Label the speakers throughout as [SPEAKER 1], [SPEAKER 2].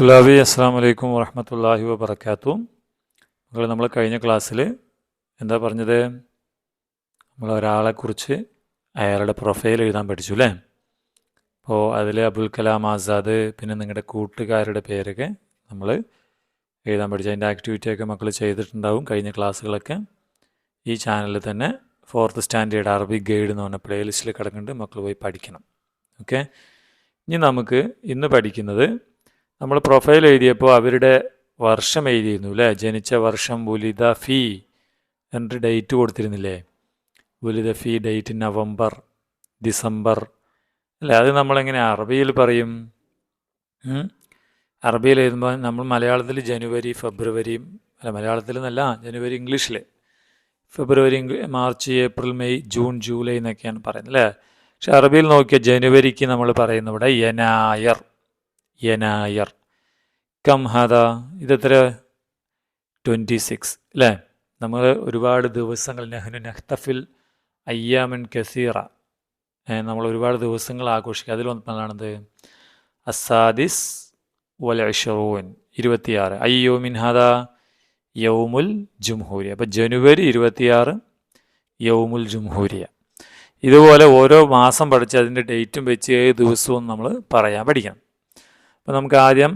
[SPEAKER 1] തുലാബി അസ്സാം വലൈക്കും വറഹമത്തല്ലാഹി വബർക്കാത്തു. നമ്മൾ കഴിഞ്ഞ ക്ലാസ്സിൽ എന്താ പറഞ്ഞത്? നമ്മൾ ഒരാളെക്കുറിച്ച് അയാളുടെ പ്രൊഫൈൽ എഴുതാൻ പഠിച്ചു അല്ലേ? അപ്പോൾ അതിൽ അബുൽ കലാം ആസാദ്, പിന്നെ നിങ്ങളുടെ കൂട്ടുകാരുടെ പേരൊക്കെ നമ്മൾ എഴുതാൻ പഠിച്ചു. അതിൻ്റെ ആക്ടിവിറ്റിയൊക്കെ മക്കൾ ചെയ്തിട്ടുണ്ടാവും കഴിഞ്ഞ ക്ലാസ്സുകളൊക്കെ. ഈ ചാനലിൽ തന്നെ 4th സ്റ്റാൻഡേർഡ് അറബിക് ഗൈഡ് എന്ന് പറഞ്ഞ പ്ലേലിസ്റ്റിൽ കിടക്കുന്നുണ്ട്, മക്കൾ പോയി പഠിക്കണം. ഓക്കെ, ഇനി നമുക്ക് ഇന്ന് പഠിക്കുന്നത്, നമ്മൾ പ്രൊഫൈൽ എഴുതിയപ്പോൾ അവരുടെ വർഷം എഴുതിയിരുന്നു അല്ലേ? ജനിച്ച വർഷം വുലിദ ഫി എന്നിട്ട് ഡേറ്റ് കൊടുത്തിരുന്നില്ലേ? വുലിദ ഫി ഡേറ്റ് നവംബർ, ഡിസംബർ അല്ലേ? അത് നമ്മളെങ്ങനെ അറബിയിൽ പറയും? അറബിയിൽ എഴുതുമ്പോൾ നമ്മൾ മലയാളത്തിൽ ജനുവരി, ഫെബ്രുവരിയും അല്ല, മലയാളത്തിൽ എന്നല്ല, ജനുവരി ഇംഗ്ലീഷിൽ, February March, April, May, June, July എന്നൊക്കെയാണ് പറയുന്നത് അല്ലേ? പക്ഷെ അറബിയിൽ നോക്കിയാൽ ജനുവരിക്ക് നമ്മൾ പറയുന്ന ഇവിടെ യനായർ, യനായർ. കം ഹദ, ഇതെത്ര? 26 അല്ലേ? നമ്മൾ ഒരുപാട് ദിവസങ്ങൾ, നെഹ്നു നഖ്തഫിൽ അയ്യാമൻ കസീറ, നമ്മൾ ഒരുപാട് ദിവസങ്ങൾ ആഘോഷിക്കുക. അതിലൊന്നാണത് അസാദിസ് വൽ ഇശ്റൂൻ, 26. അയ്യോമിൻ ഹദ യൗമുൽ ജുംഹൂരിയ. അപ്പോൾ ജനുവരി 26 യൗമുൽ ജുംഹൂരിയ. ഇതുപോലെ ഓരോ മാസം പഠിച്ച് അതിൻ്റെ ഡേറ്റും വെച്ച് ഏത് ദിവസവും നമ്മൾ പറയാൻ പഠിക്കണം. അപ്പോൾ നമുക്ക് ആദ്യം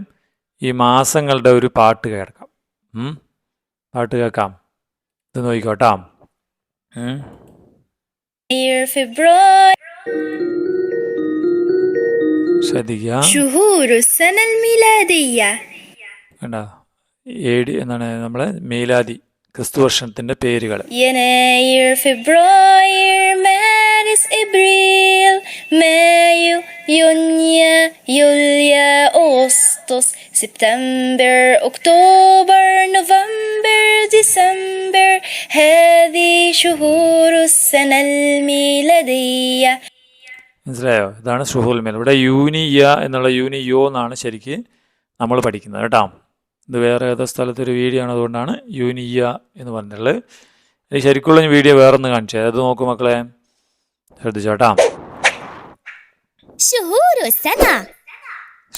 [SPEAKER 1] ഈ മാസങ്ങളുടെ ഒരു പാട്ട് കേൾക്കാം. പാട്ട് കേൾക്കാം, ഇത് നോക്കിക്കോട്ടാ. ശ്രദ്ധിക്കുക. കണ്ടോ, എന്താണ് നമ്മളെ മീലാദി ക്രിസ്തു വർഷത്തിന്റെ പേരുകൾ.
[SPEAKER 2] إبريل مايو يونيو يوليو أغسطس سبتمبر أكتوبر نوفمبر ديسمبر هذه شهور السنة الميلادية.
[SPEAKER 1] മനസ്സിലായോ? ഇതാണ് ഷുഹൂൽ മേൽ. ഇവിടെ യൂനിയ എന്നുള്ള യൂനിയോ എന്നാണ് ശരിക്ക് നമ്മൾ പഠിക്കുന്നത് കേട്ടോ. ഇത് വേറെ ഏതോ സ്ഥലത്തൊരു വീഡിയോ ആണ്, അതുകൊണ്ടാണ് യൂനിയ എന്ന് പറഞ്ഞിട്ടുള്ളത്. ഇനി ശരിക്കുള്ള വീഡിയോ വേറൊന്ന് കാണിച്ചത്, അത് നോക്കൂ മക്കളെ, ശ്രദ്ധിച്ചോട്ടാ.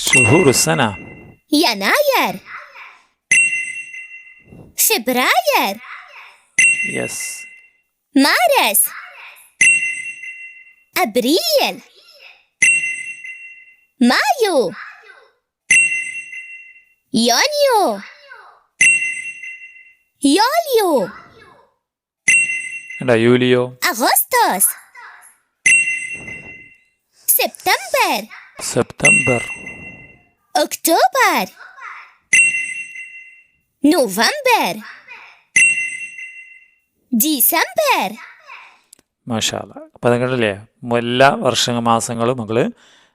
[SPEAKER 1] ഷുഹൂറുസന
[SPEAKER 2] യനായർ, ഫെബ്രുവരി,
[SPEAKER 1] യെസ്,
[SPEAKER 2] മാർച്ച്, അപ്രിൽ, മായോ, യൂനിയോ, യൂലിയോ,
[SPEAKER 1] യൂലിയോ,
[SPEAKER 2] അഗസ്റ്റസ്, September,
[SPEAKER 1] September,
[SPEAKER 2] October, November, December.
[SPEAKER 1] മാഷാ അല്ലാ. അപ്പം അത് കണ്ടില്ലേ, എല്ലാ മാസങ്ങളും മക്കൾ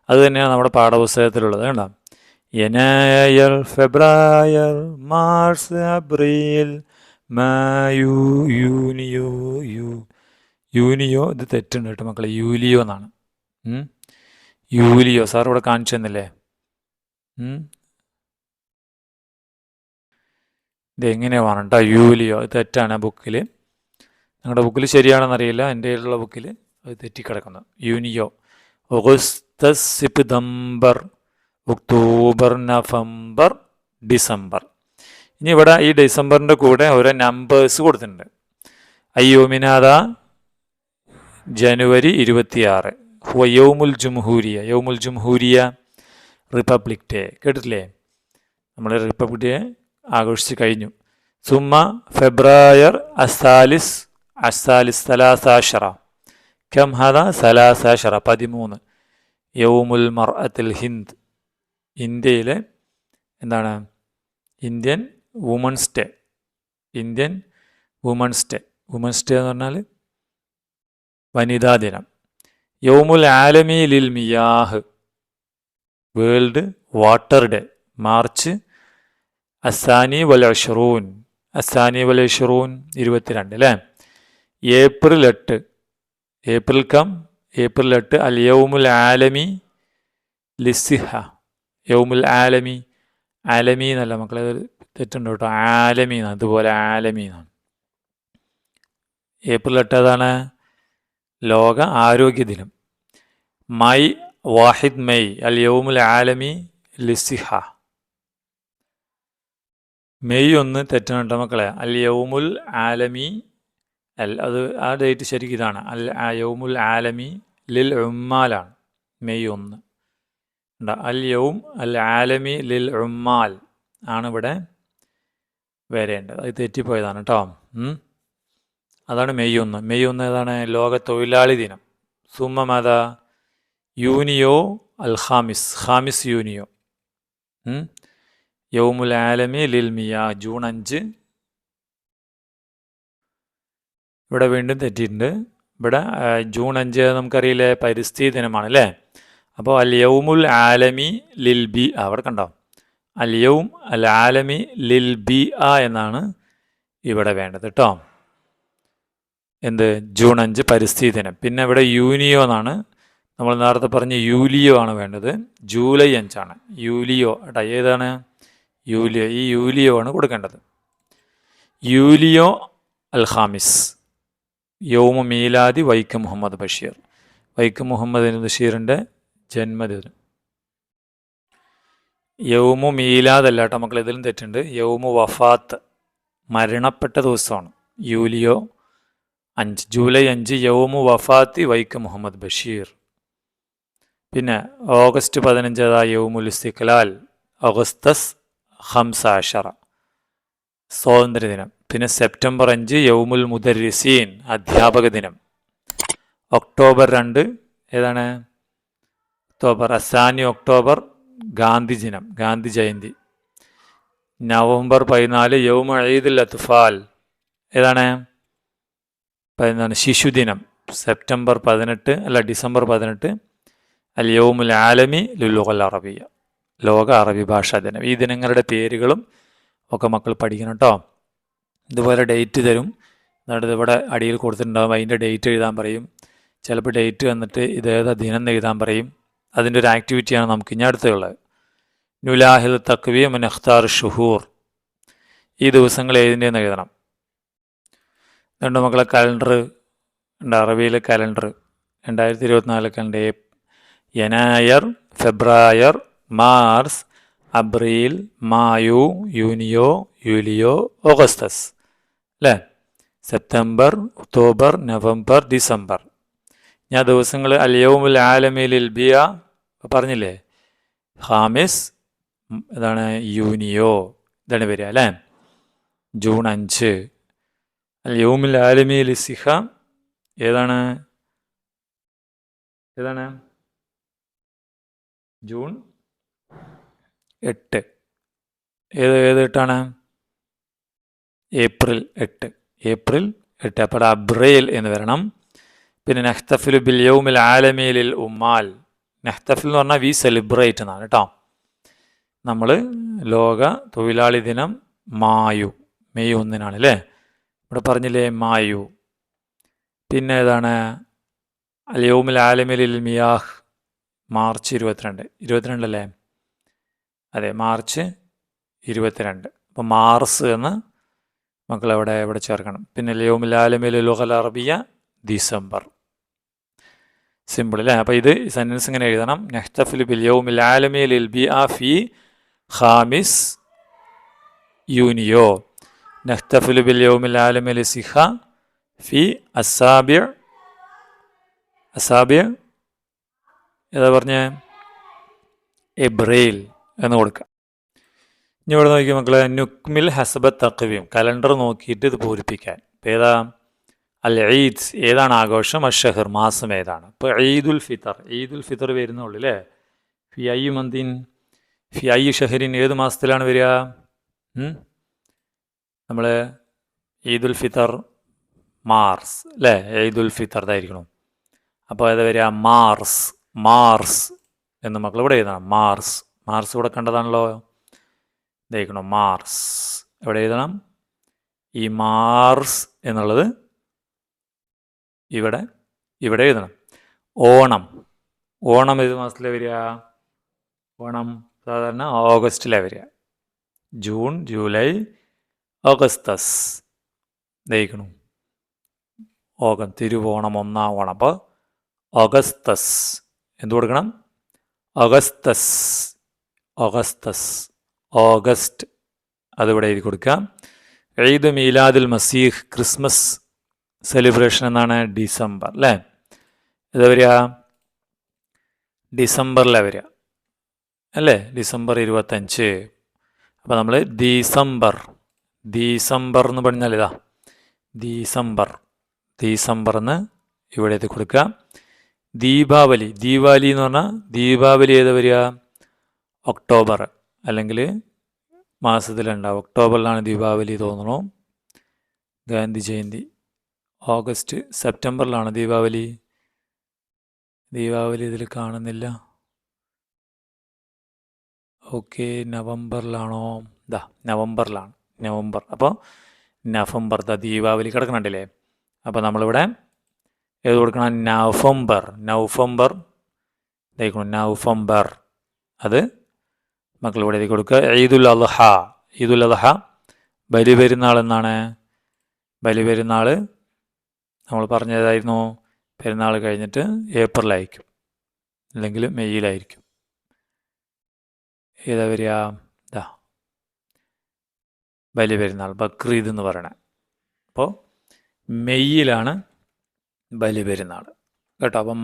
[SPEAKER 1] അത് തന്നെയാണ് നമ്മുടെ പാഠപുസ്തകത്തിലുള്ളത്. കണ്ടോ, യനായർ, ഫെബ്രുവരി, മാർച്ച്, അപ്രിൽ, മായു, യൂനിയോ, യൂനിയോ. ഇത് തെറ്റുണ്ട് കേട്ടോ മക്കളെ, യൂലിയോ എന്നാണ്. യൂലിയോ സാർ ഇവിടെ കാണിച്ചു തന്നില്ലേ? ഇത് എങ്ങനെയാണ് വേണം കേട്ടോ, യൂലിയോ. ഇത് തെറ്റാണ് ബുക്കിൽ. നിങ്ങളുടെ ബുക്കിൽ ശരിയാണെന്നറിയില്ല, എൻ്റെ കയ്യിലുള്ള ബുക്കിൽ അത് തെറ്റിക്കിടക്കുന്നു. യൂനിയോ. August, September, October, November, December. ഇനി ഇവിടെ ഈ ഡിസംബറിൻ്റെ കൂടെ ഓരോ നമ്പേഴ്സ് കൊടുത്തിട്ടുണ്ട്. അയ്യോമിനാദ ജനുവരി 26, യൗമുൽ ജുംഹൂരിയ, യൗമുൽ ജുംഹൂരിയ റിപ്പബ്ലിക് ഡേ. കേട്ടിട്ടില്ലേ? നമ്മൾ റിപ്പബ്ലിക് ഡേ ആഘോഷിച്ച് കഴിഞ്ഞു. സുമ ഫെബ്രുവരി അസാലിസ്, അസാലിസ് സലാസാഷറ. കം ഹദ സലാസാഷറ, 13. യൗമുൽ മർഅത്തിൽ ഹിന്ദ്, ഇന്ത്യയിലെ എന്താണ്? Indian Women's Day. Indian Women's Day. Women's Day എന്ന് പറഞ്ഞാൽ വനിതാ ദിനം. യൗമുൽ ആലമി ലിൽ മിയാഹ്, വേൾഡ് വാട്ടർ ഡേ, മാർച്ച് അസാനി വൽ ഇശ്റൂൻ, അസാനി വൽ ഇശ്റൂൻ 22 അല്ലേ? ഏപ്രിൽ 8, ഏപ്രിൽ 8 അൽ യൗമുൽ ആലമി ലിസിഹ, യൗമുൽ ആലമി. ആലമി എന്നല്ല മക്കളെ, തെറ്റുണ്ട് കേട്ടോ, ആലമി എന്നാണ്. അതുപോലെ ആലമി എന്നാണ്. ഏപ്രിൽ 8 അതാണ് ലോക ആരോഗ്യ ദിനം. മൈ വാഹിദ് മെയ് അൽ യൗമുൽ ആലമി ലിസിഹ, മെയ് 1 തെറ്റാണ് കേട്ടോ മക്കളെ. അൽ യൗമുൽ ആലമി അത് ആ ഡേറ്റ് ശരിക്കും ഇതാണ്. യൗമുൽ ആലമി ലിൽ ഉമ്മാലാണ് മെയ് 1. അൽ യൗം അൽ ആലമി ലിൽ ഉമ്മാൽ ആണ് ഇവിടെ വരേണ്ടത്. അത് തെറ്റിപ്പോയതാണ് കേട്ടോ. അതാണ് മെയ് 1. മെയ് 1 ഏതാണ്? ലോക തൊഴിലാളി ദിനം. സുമ്മ യൂനിയോ അൽ ഖാമിസ് യൂനിയോ. യൗമുൽ ആലമി ലിൽ മിയാ ജൂൺ 5. ഇവിടെ വീണ്ടും തെറ്റിയിട്ടുണ്ട്. ഇവിടെ ജൂൺ 5 നമുക്കറിയില്ലേ പരിസ്ഥിതി ദിനമാണ് അല്ലേ. അപ്പോൾ അൽ യൗമുൽ ആലമി ലിൽ ബി അവിടെ കണ്ടോ, അൽ യൗം അൽ ആലമി ലിൽ ബി എന്നാണ് ഇവിടെ വേണ്ടത് കേട്ടോ. എന്ത്? ജൂൺ 5 പരിസ്ഥിതി ദിനം. പിന്നെ ഇവിടെ യൂനിയോ എന്നാണ് നമ്മൾ നേരത്തെ പറഞ്ഞ യൂലിയോ ആണ് വേണ്ടത്. ജൂലൈ 5 യൂലിയോ കേട്ടോ. ഏതാണ്? യൂലിയോ. ഈ യൂലിയോ ആണ് കൊടുക്കേണ്ടത്. യൂലിയോ അൽ ഖാമിസ് യൗമ മീലാദി വൈക്കം മുഹമ്മദ് ബഷീർ. വൈക്കം മുഹമ്മദ് ബഷീറിൻ്റെ ജന്മദിനം. യൗമു മീലാദ് അല്ല കേട്ടോ മക്കൾ, ഇതിലും തെറ്റുണ്ട്. യൗമു വഫാത്ത് മരണപ്പെട്ട ദിവസമാണ്. യൂലിയോ 5 ജൂലൈ 5 യൗമു വഫാത്തി വൈക്കം മുഹമ്മദ് ബഷീർ. പിന്നെ ഓഗസ്റ്റ് 15 യൗമുൽ ഇസ്തിഖ്ലാൽ ഓഗസ്തസ് 15 സ്വാതന്ത്ര്യദിനം. പിന്നെ സെപ്റ്റംബർ 5 യൗമുൽ മുദർരിസീൻ അധ്യാപക ദിനം. ഒക്ടോബർ 2 ഏതാണ്? അസാനി ഒക്ടോബർ ഗാന്ധി ദിനം, ഗാന്ധി ജയന്തി. നവംബർ 14 യൗമ ഈദുൽ അത്ഫാൽ ഏതാണ്? ശിശുദിനം. ഡിസംബർ 18 അൽ യൗമുൽ ആലമി ലുൽ അറബിയ ലോക അറബി ഭാഷാ ദിനം. ഈ ദിനങ്ങളുടെ പേരുകളും ഒക്കെ മക്കൾ പഠിക്കണം കേട്ടോ. ഇതുപോലെ ഡേറ്റ് തരും, എന്നിട്ട് ഇവിടെ അടിയിൽ കൊടുത്തിട്ടുണ്ടാകും. അതിൻ്റെ ഡേറ്റ് എഴുതാൻ പറയും. ചിലപ്പോൾ ഡേറ്റ് വന്നിട്ട് ഇതേതാ ദിനം എഴുതാൻ പറയും. അതിൻ്റെ ഒരു ആക്ടിവിറ്റിയാണ് നമുക്ക് ഇനി അടുത്തുള്ളത്. നുലാഹിൽ തക്വി മുൻ അഖ്താർ ഷുഹൂർ. ഈ ദിവസങ്ങൾ ഏതിൻ്റെയെന്ന് എഴുതണം. രണ്ട് മക്കളെ കലണ്ടർ ഉണ്ട്, അറബിയിലെ കലണ്ടർ 2024 കലണ്ടർ. യനായർ, ഫെബ്രുവരി, മാർച്ച്, അബ്രിൽ, മായു, യൂനിയോ, യൂലിയോ, ഓഗസ്റ്റസ് അല്ലേ. September, October, November, December. ഞാൻ ദിവസങ്ങൾ അൽ യൗമുൽ ആലമി ലിൽ ബിയ പറഞ്ഞില്ലേ. ഖാമിസ് ഇതാണ്, യൂനിയോ ഇതാണ് വരിക അല്ലേ. ജൂൺ 5 അൽ യൗമുൽ ആലമി ലിൽ സിഹ ഏതാണ്? ജൂൺ 8. ഏത് 8? ഏപ്രിൽ 8. അപ്പോൾ അബ്രൈൽ എന്ന് വരണം. പിന്നെ നഹ്തഫിലു ബിൽ യൗമിൽ ആലമി ലിൽ ഉമ്മാൽ. നഹ്തഫിൽ എന്ന് പറഞ്ഞാൽ വി സെലിബ്രേറ്റ് എന്നാണ് കേട്ടോ. നമ്മൾ ലോക തൊഴിലാളി ദിനം മായു മെയ് 1 അല്ലേ. ഇവിടെ പറഞ്ഞില്ലേ മായു. പിന്നെ ഏതാണ്? അൽ യൗമുൽ ആലമി ലിൽ മിയാഹ് മാർച്ച് 22 അല്ലേ. അതെ, മാർച്ച് 22. അപ്പോൾ മാർസ് എന്ന് മക്കൾ ഇവിടെ ചേർക്കണം. പിന്നെ യൗമുൽ ആലമി ലിൽ ലുഗൽ അറബിയ ഡിസംബർ. സിമ്പിൾ അല്ലേ. അപ്പോൾ ഇത് സെൻറ്റൻസ് ഇങ്ങനെ എഴുതണം. നഹ്തഫിലു ബിൽ യൗമിൽ ആലമി ലിൽ ബിഅ ഫി ഖാമിസ് യൂനിയോ. നഹ്തഫിലു ബിൽ യൗമിൽ ആലമി ലിൽ സിഹ ഫി അസാബിയ ഏതാ പറഞ്ഞ എബ്രൈൽ എന്ന് കൊടുക്കുക. ഇനി ഇവിടെ നോക്കിയ മക്കളെ നുക്മിൽ ഹസബ തഖ്വീം കലണ്ടർ നോക്കിയിട്ട് ഇത് പൂരിപ്പിക്കാൻ. ഇപ്പം ഏതാ? അൽ ഈദ് ഏതാണ് ആഘോഷം? അഷഹർ മാസം ഏതാണ്? ഇപ്പോൾ ഈദുൽ ഫിത്തർ വരുന്നുള്ളൂ അല്ലേ. ഫി ഐ മന്തിൻ ഫി ഐ ഷഹരിൻ ഏത് മാസത്തിലാണ് വരിക? നമ്മൾ ഈദുൽ ഫിത്തർ മാർസ് അല്ലേ. ഈദുൽ ഫിത്തർ ഇതായിരിക്കണം. അപ്പോൾ ഏതാ വരിക? മാർസ് എന്ന് മക്കൾ ഇവിടെ എഴുതണം. മാർസ് ഇവിടെ കണ്ടതാണല്ലോ. ഇതായിരിക്കണം മാർസ്. എവിടെ എഴുതണം? ഈ മാർസ് എന്നുള്ളത് ഇവിടെ എഴുതണം. ഓണം ഏത് മാസത്തിലാണ് വരിക? ഓണം സാധാരണ ഓഗസ്റ്റിലാണ് വരിക. ജൂൺ, ജൂലൈ, ഓഗസ്തസ് ദഹിക്കണം. തിരുവോണം 1 ഓണം. അപ്പോൾ ഓഗസ്തസ് എന്ത് കൊടുക്കണം? ഓഗസ്റ്റ് അതിവിടെ എഴുതി കൊടുക്കാം. ഈദ് മീലാദുൽ മസീഹ് ക്രിസ്മസ് സെലിബ്രേഷൻ എന്നാണ് ഡിസംബർ അല്ലേ? ഇത് വരിക ഡിസംബറിലാണ് വരിക അല്ലേ? ഡിസംബർ 25. അപ്പോൾ നമ്മൾ ഡിസംബർ എന്ന് പറഞ്ഞാൽ ഇതാ ഡിസംബർ എന്ന് ഇവിടെ എഴുതി കൊടുക്കുക. ദീപാവലി എന്ന് പറഞ്ഞാൽ ദീപാവലി ഏത് വരിക? ഒക്ടോബർ അല്ലെങ്കിൽ മാസത്തിലുണ്ടാവും. ഒക്ടോബറിലാണ് ദീപാവലി തോന്നണു. ഗാന്ധി ജയന്തി ഓഗസ്റ്റ് സെപ്റ്റംബറിലാണ് ദീപാവലി ഇതിൽ കാണുന്നില്ല. ഓക്കെ, നവംബറിലാണോ? നവംബർ. അപ്പോൾ നവംബർ ദീപാവലി കിടക്കണുണ്ടല്ലേ? അപ്പോൾ നമ്മളിവിടെ ഏത് കൊടുക്കണം? നവംബർ. അത് മക്കളിവിടെ എഴുതി കൊടുക്കുക. ഈദുൽ അദ്ഹ ബലിപെരുന്നാൾ എന്നാണ്. ബലിപെരുന്നാൾ നമ്മൾ പറഞ്ഞതായിരുന്നു. പെരുന്നാൾ കഴിഞ്ഞിട്ട് ഏപ്രിലായിരിക്കും അല്ലെങ്കിൽ മെയ്യിലായിരിക്കും. ഏതാ വരിക? ബലിപെരുന്നാൾ ബക്രീദ് എന്ന് പറയണേ. അപ്പോൾ മെയ്യിലാണ് ബലിപെരുന്നാൾ കേട്ടോ. അപ്പം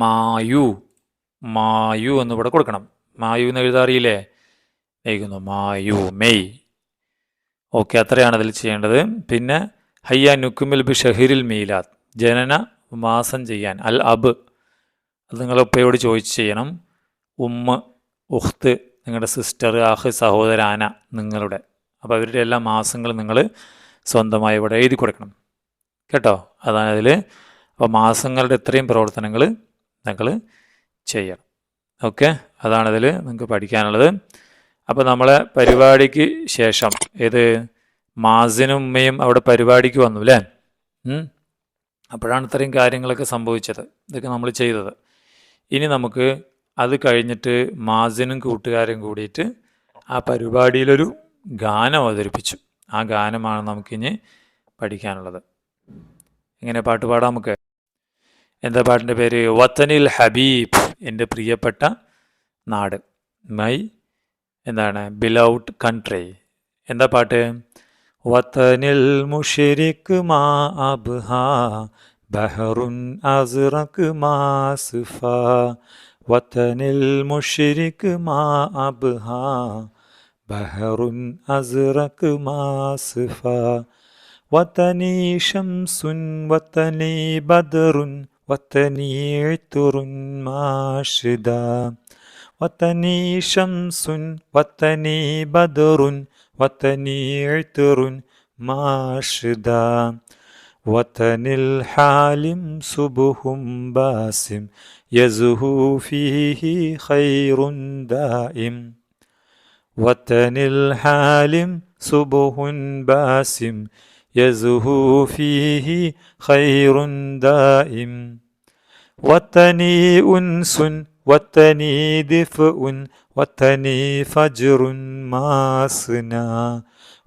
[SPEAKER 1] മായു എന്നിവിടെ കൊടുക്കണം. മായു എന്ന് എഴുതാറിയില്ലേ? എഴുതുന്നു മെയ്. ഓക്കെ, അത്രയാണ് അതിൽ ചെയ്യേണ്ടത്. പിന്നെ ഹയ്യ നുക്കുമിൽ ബി ഷഹിരിൽ മീലാദ് ജനന മാസം ചെയ്യാൻ. അൽ അബ് അത് നിങ്ങളുടെ ഉപ്പയോട് ചോദിച്ച് ചെയ്യണം. ഉമ്മ ഉഖ്ത് നിങ്ങളുടെ സിസ്റ്റർ, ആഹ് സഹോദര, ആന നിങ്ങളുടെ. അപ്പോൾ അവരുടെ എല്ലാ മാസങ്ങളും നിങ്ങൾ സ്വന്തമായി ഇവിടെ എഴുതി കൊടുക്കണം കേട്ടോ. അതാണ് അതിൽ. അപ്പോൾ മാസങ്ങളുടെ ഇത്രയും പ്രവർത്തനങ്ങൾ നിങ്ങൾ ചെയ്യണം. ഓക്കെ, അതാണതിൽ നിങ്ങൾക്ക് പഠിക്കാനുള്ളത്. അപ്പോൾ നമ്മളെ പരിപാടിക്ക് ശേഷം മാസിനും ഉമ്മയും അവിടെ പരിപാടിക്ക് വന്നു അല്ലേ? അപ്പോഴാണ് ഇത്രയും കാര്യങ്ങളൊക്കെ സംഭവിച്ചത്. ഇതൊക്കെ നമ്മൾ ചെയ്തത്. ഇനി നമുക്ക് അത് കഴിഞ്ഞിട്ട് മാസിനും കൂട്ടുകാരും കൂടിയിട്ട് ആ പരിപാടിയിലൊരു ഗാനം അവതരിപ്പിച്ചു. ആ ഗാനമാണ് നമുക്കിനി പഠിക്കാനുള്ളത്. എങ്ങനെ പാട്ട് പാടാം നമുക്ക്? എന്താ പാട്ടിൻ്റെ പേര്? വത്തനിൽ ഹബീബ്, എൻ്റെ പ്രിയപ്പെട്ട നാട്. Beloved country. എന്താ പാട്ട്? വത്തനിൽ മുശ്രിക് മാ അബ്ഹാ ബഹറുൻ അസ്റഖ് മാ സിഫാ. വത്തനിൽ മുശ്രിക് മാ അബ്ഹാ ബഹറുൻ അസ്റഖ് മാ സിഫാ. വത്തനി ശംസുൻ വത്തനി ബദറുൻ വത്തനി തുറുൻ മാഷിദാ. വത്തനി ശംസുൻ വത്തനി ബദറുൻ വത്തനി തുറുൻ മാഷിദാ. വത്തനിൽ ഹാലിം സുബ്ഹും ബാസിം യസ്ഹു ഫീഹി ഖൈറുൻ ദായിം. വത്തനിൽ ഹാലിം സുബ്ഹുൻ ബാസിം യസ്ഹു ഫീഹി ഖൈറുൻ ദായിം. വത്തനി ഉൻസുൻ വത്തനി ദിഫ്ഉൻ വത്തനി ഫജ്റുൻ മാസ്നാ.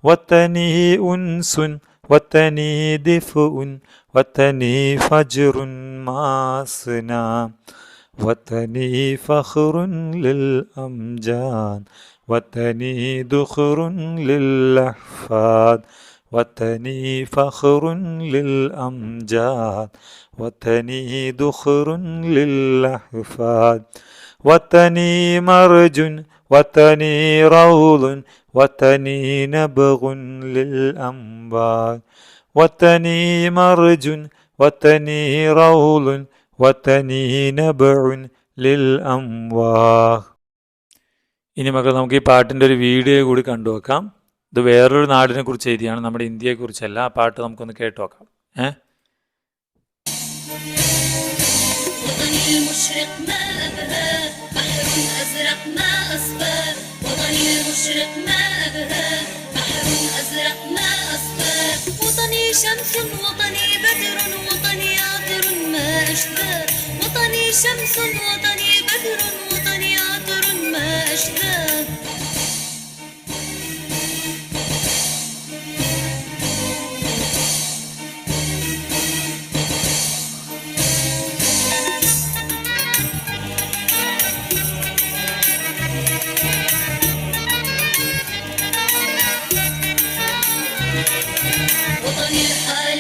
[SPEAKER 1] വത്തനി ഉൻസുൻ വത്തനി ദിഫ്ഉൻ വത്തനി ഫജ്റുൻ മാസ്നാ. വത്തനി ഫഖ്റുൻ ലിൽ അംജാൻ വത്തനി ദുഖ്റുൻ ലിൽ അഹ്ഫാദ്. വത്തനി ഫഖ്റുൻ ലിൽ അംജാദ് വത്തനി ദുഖ്റുൻ ലിൽ അഹ്ഫാദ്. വത്തനി മർജുൻ വത്തനി റൗളുൻ വത്തനി നബ്ഗുൻ ലിൽ അംവാദ്. വത്തനി മർജുൻ വത്തനി റൗളുൻ വത്തനി നബ്ഉൻ ലിൽ അംവാദ്. ഇനി മക്കൾ നമുക്ക് ഈ പാട്ടിൻ്റെ ഒരു വീഡിയോ കൂടി കണ്ടുവെക്കാം. ഇത് വേറൊരു നാടിനെ കുറിച്ച് എഴുതിയാണ്, നമ്മുടെ ഇന്ത്യയെക്കുറിച്ചല്ല. ആ പാട്ട് നമുക്കൊന്ന് കേട്ടു നോക്കാം.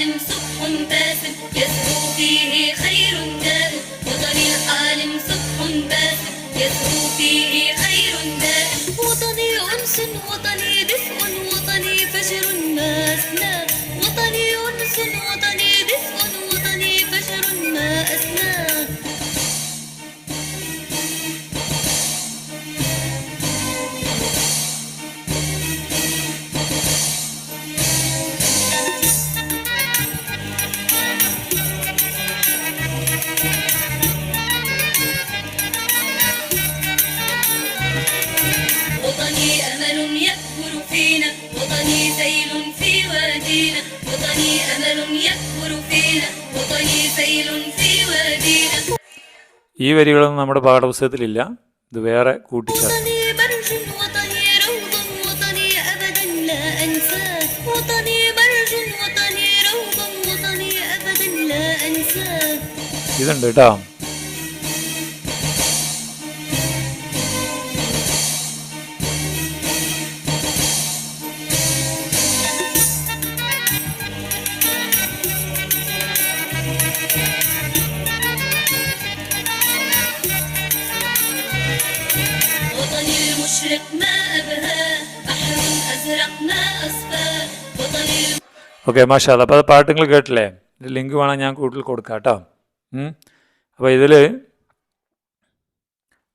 [SPEAKER 3] العالم صبح باسم يزهو فيه خير دائم وطني العالم صبح باسم يزهو فيه خير دائم وطني أنس وطني دفء وطني فجر ما أسنى وطني أنس وطني دفء وطني فجر ما أسنى وطني أمل يكبر فينا وطني سيل في وادينا وطني أمل يكبر فينا وطني سيل في وادينا
[SPEAKER 1] ഈ വരികളൊന്നും നമ്മുടെ പാഠപുസ്തകത്തിലില്ല, ഇത് വേറെ കൂട്ടിച്ചേർത്ത്.
[SPEAKER 3] وطني برج وطني روض وطني أبدا لا أنساه وطني برج وطني روض وطني أبدا لا أنساه
[SPEAKER 1] ഇതുണ്ട് കേട്ടോ.
[SPEAKER 3] وطني المشرق ما أبهاه بحر أزرق ما أصفاه وطني
[SPEAKER 1] ഓക്കെ, മാഷാ അല്ലാ. അപ്പോൾ അത് പാട്ട് നിങ്ങൾ കേട്ടില്ലേ? ലിങ്ക് വേണം, ഞാൻ കൂടുതൽ കൊടുക്കാം കേട്ടോ. അപ്പോൾ ഇതിൽ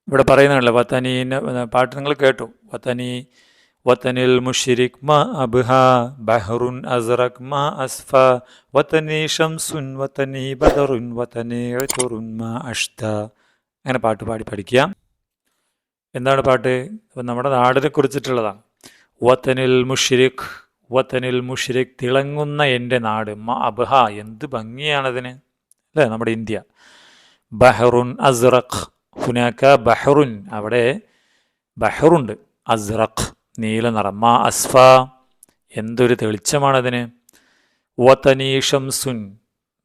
[SPEAKER 1] ഇവിടെ പറയുന്നുണ്ടല്ലോ വത്തനീൻ്റെ പാട്ട് നിങ്ങൾ കേട്ടു. വത്തനിൽ മുഷിരിക് മാ അബ്ഹ ബഹറുൻ അസ്റഖ് മാ അസ്ഫ വത്തനി ഷംസുൻ വത്തനി ബദറുൻ വത്തനി ഉതുറുൻ മാ അഷ്ത. അങ്ങനെ പാട്ട് പാടി പഠിക്കുക. എന്താണ് പാട്ട്? അപ്പം നമ്മുടെ നാടിനെ കുറിച്ചിട്ടുള്ളതാണ്. വത്തനിൽ മുഷിരിക് തിളങ്ങുന്ന എൻ്റെ നാട്, മാ അബ്ഹ എന്ത് ഭംഗിയാണതിന് അല്ലേ, നമ്മുടെ ഇന്ത്യ. ബഹറുൻ അസ്റഖ് ഹുനാക്ക ബഹറുൻ അവിടെ ബഹറുണ്ട്, അസ്റഖ് നീല നിറം, മാ അസ്ഫ എന്തൊരു തെളിച്ചമാണതിന്. വത്തനി ഷംസുൻ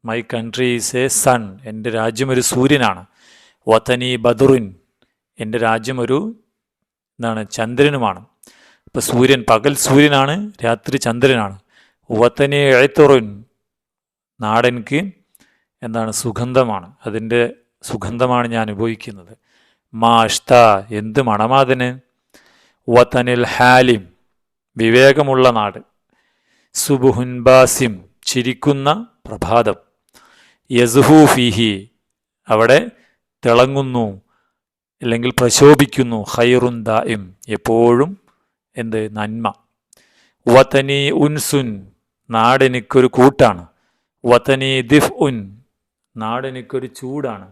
[SPEAKER 1] my country is a sun എൻ്റെ രാജ്യം ഒരു സൂര്യനാണ്. വത്തനി ബദറുൻ എൻ്റെ രാജ്യം ഒരു ചന്ദ്രനുമാണ്. ഇപ്പോൾ സൂര്യൻ പകൽ സൂര്യനാണ്, രാത്രി ചന്ദ്രനാണ്. വത്തനി എഴുത്തുറുൻ നാടെനിക്ക് സുഗന്ധമാണ്, അതിൻ്റെ സുഗന്ധമാണ് ഞാൻ അനുഭവിക്കുന്നത്. മാ അഷ്ത എന്ത് മണമാതിന്. വത്തനിൽ ഹാലിം വിവേകമുള്ള നാട്. സുബുഹുൻ ബാസിം ചിരിക്കുന്ന പ്രഭാതം. യസ്ഹു ഫീഹി അവിടെ തിളങ്ങുന്നു അല്ലെങ്കിൽ പ്രശോഭിക്കുന്നു. ഖൈറുൻ ദായിം എപ്പോഴും നന്മ. വത്തനി ഉൻസുൻ നാടെനിക്കൊരു കൂട്ടാണ്. വത്തനി ദിഫ് ഉൻ നാടെനിക്കൊരു ചൂടാണ്.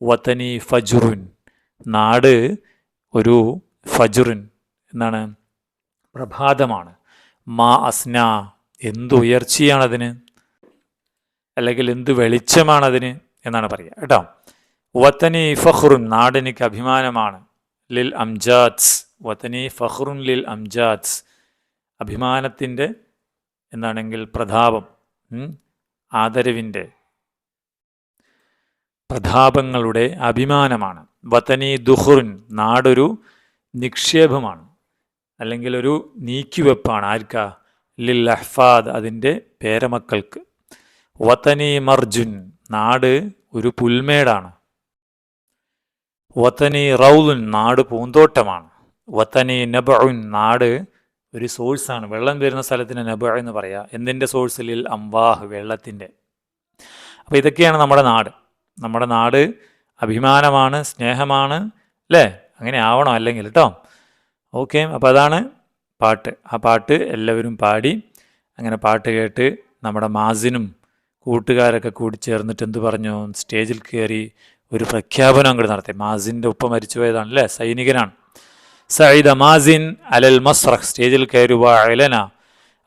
[SPEAKER 1] വത്തനി ഫജുറുൻ നാട് ഒരു ഫജുറുൻ പ്രഭാതമാണ്. മാ അസ്ന എന്തുയർച്ചയാണതിന്, അല്ലെങ്കിൽ എന്ത് വെളിച്ചമാണതിന് എന്നാണ് പറയുക കേട്ടോ. വത്തനി ഫഖ്റുൻ നാടെനിക്ക് അഭിമാനമാണ്. ലിൽ അംജാദ്സ് വത്തനി ഫഖ്റുൻ ലിൽ അംജാദ്സ് അഭിമാനത്തിൻ്റെ പ്രതാപം, ആദരവിൻ്റെ പ്രതാപങ്ങളുടെ അഭിമാനമാണ്. വത്തനി ദുഹുറുൻ നാടൊരു നിക്ഷേപമാണ്, അല്ലെങ്കിൽ ഒരു നീക്കിവെപ്പാണ്. ആർക്കാ? ലിൽ അഹ്ഫാദ് അതിൻ്റെ പേരമക്കൾക്ക്. വത്തനി മർജുൻ നാട് ഒരു പുൽമേടാണ്. വത്തനി റൗലുൻ നാട് പൂന്തോട്ടമാണ്. വത്തനി നബഉൻ നാട് ഒരു സോഴ്സാണ്, വെള്ളം വരുന്ന സ്ഥലത്തിന് നബ എന്ന് പറയാം. എന്തിൻ്റെ സോഴ്സ്? ലിൽ അംവാഹ് വെള്ളത്തിൻ്റെ. അപ്പോൾ ഇതൊക്കെയാണ് നമ്മുടെ നാട്. നമ്മുടെ നാട് അഭിമാനമാണ്, സ്നേഹമാണ് അല്ലേ? അങ്ങനെ ആവണം അല്ലെങ്കിൽ കേട്ടോ. ഓക്കെ, അപ്പോൾ അതാണ് പാട്ട്. ആ പാട്ട് എല്ലാവരും പാടി. അങ്ങനെ പാട്ട് കേട്ട് നമ്മുടെ മാസിനും കൂട്ടുകാരൊക്കെ കൂടി ചേർന്നിട്ട് എന്ത് പറഞ്ഞു? സ്റ്റേജിൽ കയറി ഒരു പ്രഖ്യാപനം അങ്ങോട്ട് നടത്തി. മാസിൻ്റെ ഒപ്പം മരിച്ചു പോയതാണ് അല്ലേ, സൈനികനാണ്. സഈദ മാസിൻ അലൽ മസ്റഖ് സ്റ്റേജിൽ കയറി വഅലന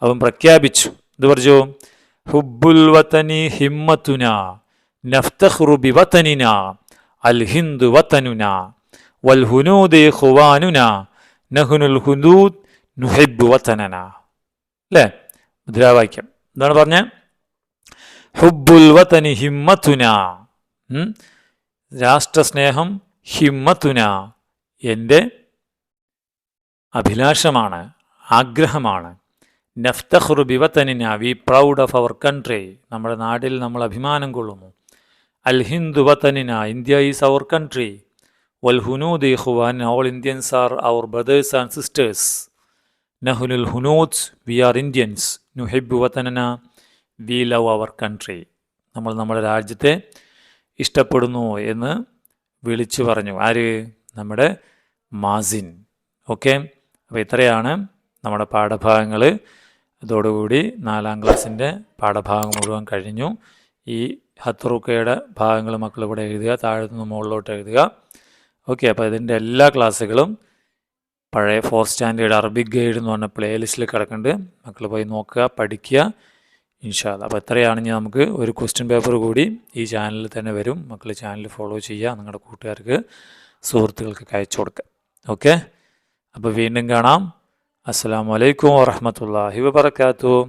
[SPEAKER 1] അവൻ പ്രഖ്യാപിച്ചു. എന്ത് പറഞ്ഞു? ഹുബ്ബുൽ വതനി ഹിമ്മത്തുന നഫ്തഖ്റു ബിവതനിന അൽ ഹിന്ദു വതനുന വൽ ഹുനൂദ് ഖുവാനുന നഹ്നുൽ ഹുദൂദ് നുഹിബ്ബു വതനന. അല്ലേ മുദ്രാവാക്യം എന്താണ് പറഞ്ഞത്? ഹുബ്ബുൽ വതനി ഹിമ്മത്തുന രാഷ്ട്രസ്നേഹം, ഹിമ്മത്തുന എൻ്റെ അഭിലാഷമാണ്, ആഗ്രഹമാണ്. നഫ്തഖ്റു ബിവതനിന, we proud of our country, നമ്മുടെ നാടിൽ നമ്മൾ അഭിമാനം കൊള്ളുന്നു. അൽ ഹിന്ദു വതനിന, ഇന്ത്യ ഈസ് അവർ കൺട്രി. വൽ ഹുനൂദ് ഇഖ്വാൻ, all Indians are our brothers and sisters. നഹ്നുൽ ഹുനൂദ്, വി ആർ ഇന്ത്യൻസ്. നുഹിബ്ബു വതനന, വി ലവ് അവർ കൺട്രി, നമ്മൾ നമ്മുടെ രാജ്യത്തെ ഇഷ്ടപ്പെടുന്നു എന്ന് വിളിച്ചു പറഞ്ഞു. ആര്? നമ്മുടെ മാസിൻ. ഓക്കെ, അപ്പോൾ ഇത്രയാണ് നമ്മുടെ പാഠഭാഗങ്ങൾ. അതോടുകൂടി 4ാം ക്ലാസ്സിൻ്റെ പാഠഭാഗം മുഴുവൻ കഴിഞ്ഞു. ഈ ഹത്രുക്കയുടെ ഭാഗങ്ങൾ മക്കൾ ഇവിടെ എഴുതുക, താഴെ നിന്ന് മുകളിലോട്ട് എഴുതുക. ഓക്കെ, അപ്പോൾ ഇതിൻ്റെ എല്ലാ ക്ലാസ്സുകളും പഴയ 4th സ്റ്റാൻഡേർഡ് അറബിക് ഗൈഡ് എന്ന് പറഞ്ഞ പ്ലേലിസ്റ്റിൽ കിടക്കുന്നുണ്ട്. മക്കൾ പോയി നോക്കുക, പഠിക്കുക ഇൻഷാ അല്ലാഹ്. അപ്പോൾ എത്രയാണെങ്കിൽ നമുക്ക് ഒരു ക്വസ്റ്റ്യൻ പേപ്പർ കൂടി ഈ ചാനലിൽ തന്നെ വരും. മക്കൾ ചാനൽ ഫോളോ ചെയ്യുക, നിങ്ങളുടെ കൂട്ടുകാർക്ക് സുഹൃത്തുക്കൾക്ക് അയച്ചു കൊടുക്കുക. ഓക്കെ, അപ്പോൾ വീണ്ടും കാണാം. അസ്സലാമു അലൈക്കും വറഹ്മത്തുള്ളാഹി വബറകാതുഹു.